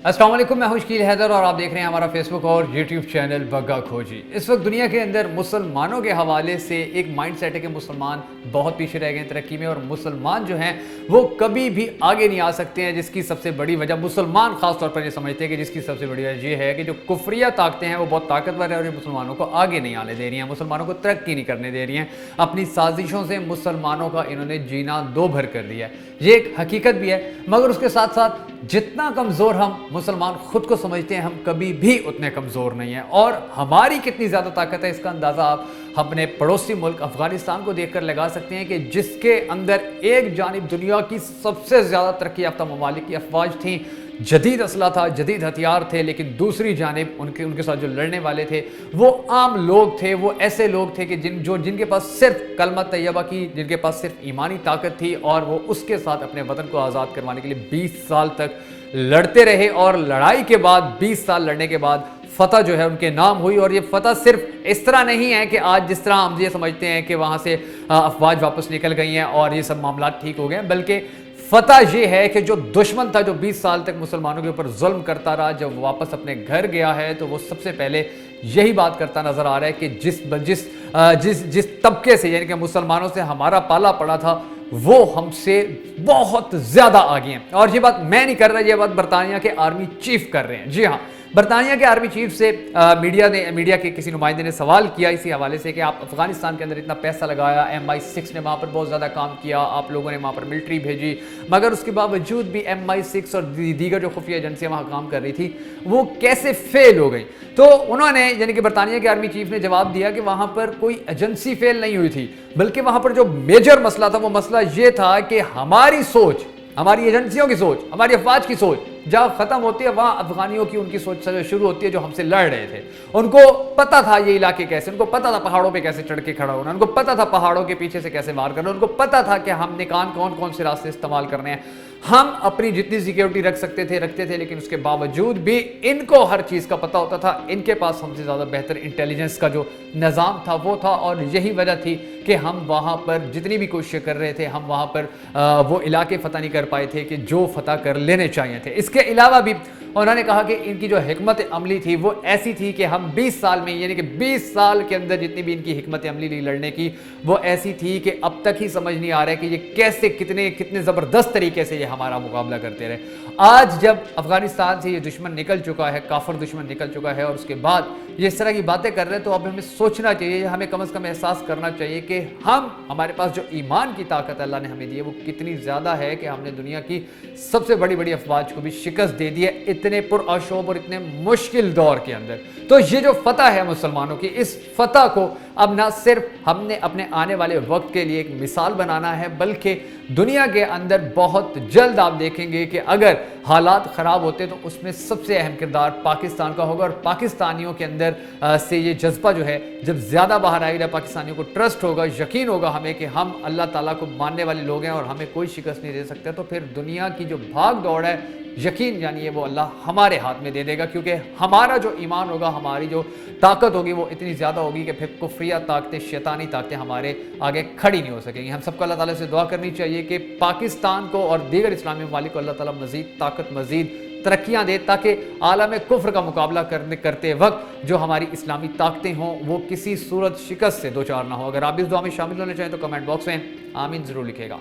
अस्सलाम वालेकुम, मैं हूं शकील हैदर और आप देख रहे हैं हमारा फेसबुक और यूट्यूब चैनल बग्गा खोजी। इस वक्त दुनिया के अंदर मुसलमानों के हवाले से एक माइंड सेट है कि मुसलमान बहुत पीछे रह गए हैं तरक्की में, और मुसलमान जो हैं वो कभी भी आगे नहीं आ सकते हैं। जिसकी सबसे बड़ी वजह मुसलमान खास तौर पर ये समझते हैं कि जिसकी सबसे बड़ी वजह ये है कि जो कुफरिया ताकतें हैं वो बहुत ताकतवर है और ये मुसलमानों को आगे नहीं आने दे रही हैं, मुसलमानों को तरक्की नहीं करने दे रही हैं। अपनी साजिशों से मुसलमानों का इन्होंने जीना दो भर कर दिया है। ये एक हकीकत भी है, मगर उसके साथ साथ जितना कमज़ोर हम मुसलमान खुद को समझते हैं, हम कभी भी उतने कमज़ोर नहीं हैं। और हमारी कितनी ज़्यादा ताकत है इसका अंदाज़ा आप अपने पड़ोसी मुल्क अफ़गानिस्तान को देखकर लगा सकते हैं कि जिसके अंदर एक जानिब दुनिया की सबसे ज़्यादा तरक्की याफ्ता ममालिक की अफवाज थी, जदीद असला था, जदीद हथियार थे, लेकिन दूसरी जानिब उनके साथ जो लड़ने वाले थे वो आम लोग थे। वो ऐसे लोग थे कि जिनके पास सिर्फ कलमा तैयबा की, जिनके पास सिर्फ ईमानी ताकत थी, और वो उसके साथ अपने वतन को आज़ाद करवाने के लिए 20 साल तक लड़ते रहे। और लड़ाई के बाद 20 साल लड़ने के बाद फ़तह जो है उनके नाम हुई। और ये फ़तह सिर्फ इस तरह नहीं है कि आज जिस तरह हम ये समझते हैं कि वहाँ से अफवाज वापस निकल गई हैं और ये सब मामला ठीक हो गए, बल्कि फ़तह ये है कि जो दुश्मन था, जो 20 साल तक मुसलमानों के ऊपर जुल्म करता रहा, जब वापस अपने घर गया है तो वो सबसे पहले यही बात करता नज़र आ रहा है कि जिस तबके से, यानी कि मुसलमानों से हमारा पाला पड़ा था, वो हमसे बहुत ज़्यादा आगे हैं। और ये बात मैं नहीं कर रहा, ये बात बरतानिया के आर्मी चीफ कर रहे हैं। जी हाँ, बरतानिया के आर्मी चीफ से मीडिया के किसी नुमाइंदे ने सवाल किया इसी हवाले से कि आप अफगानिस्तान के अंदर इतना पैसा लगाया, MI6 ने वहाँ पर बहुत ज़्यादा काम किया, आप लोगों ने वहाँ पर मिलिट्री भेजी, मगर उसके बावजूद भी MI6 और दीगर जो खुफिया एजेंसियाँ वहाँ काम कर रही थी वो कैसे फेल हो गई। तो उन्होंने, यानी कि बरतानिया के आर्मी चीफ ने जवाब दिया कि वहाँ पर कोई एजेंसी फेल नहीं हुई थी, बल्कि वहाँ पर जो मेजर मसला था वो मसला ये था कि हमारी सोच, हमारी एजेंसियों की सोच, हमारी अफवाज की सोच जहाँ ख़त्म होती है वहाँ अफगानियों की उनकी सोच शुरू होती है, जो हमसे लड़ रहे थे। उनको पता था ये इलाके कैसे, उनको पता था पहाड़ों पे कैसे चढ़ के खड़ा होना, उनको पता था पहाड़ों के पीछे से कैसे वार करना, उनको पता था कि हमने कौन कौन से रास्ते इस्तेमाल करने हैं। हम अपनी जितनी सिक्योरिटी रखते थे, लेकिन उसके बावजूद भी इनको हर चीज़ का पता होता था। इनके पास हमसे ज़्यादा बेहतर इंटेलिजेंस का जो निज़ाम था वो था, और यही वजह थी कि हम वहाँ पर जितनी भी कोशिशें कर रहे थे, हम वहाँ पर वो इलाके फ़तह नहीं कर पाए थे कि जो फ़तह कर लेने चाहिए थे। इसके अलावा भी उन्होंने कहा कि इनकी जो हिकमत अमली थी वो ऐसी थी कि हम 20 साल में, यानी कि 20 साल के अंदर जितनी भी इनकी हिकमत अमली ली लड़ने की, वो ऐसी थी कि अब तक ही समझ नहीं आ रहा है कि ये कैसे कितने ज़बरदस्त तरीके से ये हमारा मुकाबला करते रहे। आज जब अफगानिस्तान से ये दुश्मन निकल चुका है, काफिर दुश्मन निकल चुका है, और उसके बाद ये इस तरह की बातें कर रहे हैं, तो अब हमें सोचना चाहिए, हमें कम से कम एहसास करना चाहिए कि हमारे पास जो ईमान की ताकत अल्लाह ने हमें दी है वो कितनी ज़्यादा है कि हमने दुनिया की सबसे बड़ी बड़ी अफवाज को भी शिकस्त दे दी है इतने पुरअशोब और इतने मुश्किल दौर के अंदर। तो ये जो फतह है मुसलमानों की, इस फतह को अब ना सिर्फ हमने अपने आने वाले वक्त के लिए एक मिसाल बनाना है, बल्कि दुनिया के अंदर बहुत जल्द आप देखेंगे कि अगर हालात ख़राब होते तो उसमें सबसे अहम किरदार पाकिस्तान का होगा। और पाकिस्तानियों के अंदर से ये जज्बा जो है जब ज़्यादा बाहर आएगा, पाकिस्तानियों को ट्रस्ट होगा, यकीन होगा हमें कि हम अल्लाह ताला को मानने वाले लोग हैं और हमें कोई शिकस्त नहीं दे सकते, तो फिर दुनिया की जो भाग दौड़ है, यकीन जानिए वो अल्लाह हमारे हाथ में दे देगा, क्योंकि हमारा जो ईमान होगा, हमारी जो ताकत होगी वो इतनी ज़्यादा होगी कि फिर कुफरिया ताकतें, शैतानी ताकतें हमारे आगे खड़ी नहीं हो सकेंगी। हम सबको अल्लाह ताला से दुआ करनी चाहिए कि पाकिस्तान को और दीगर इस्लामी ममालिक को अल्लाह ताला मज़ीद ताकत, मज़ीद तरक्कियाँ दे, ताकि आलम कुफ्र का मुकाबला करते वक्त जो हमारी इस्लामी ताकतें हों वो किसी सूरत शिकस्त से दो चार ना हो। अगर आप इस दुआ में शामिल होना चाहें तो कमेंट बॉक्स में आमीन ज़रूर लिखेगा।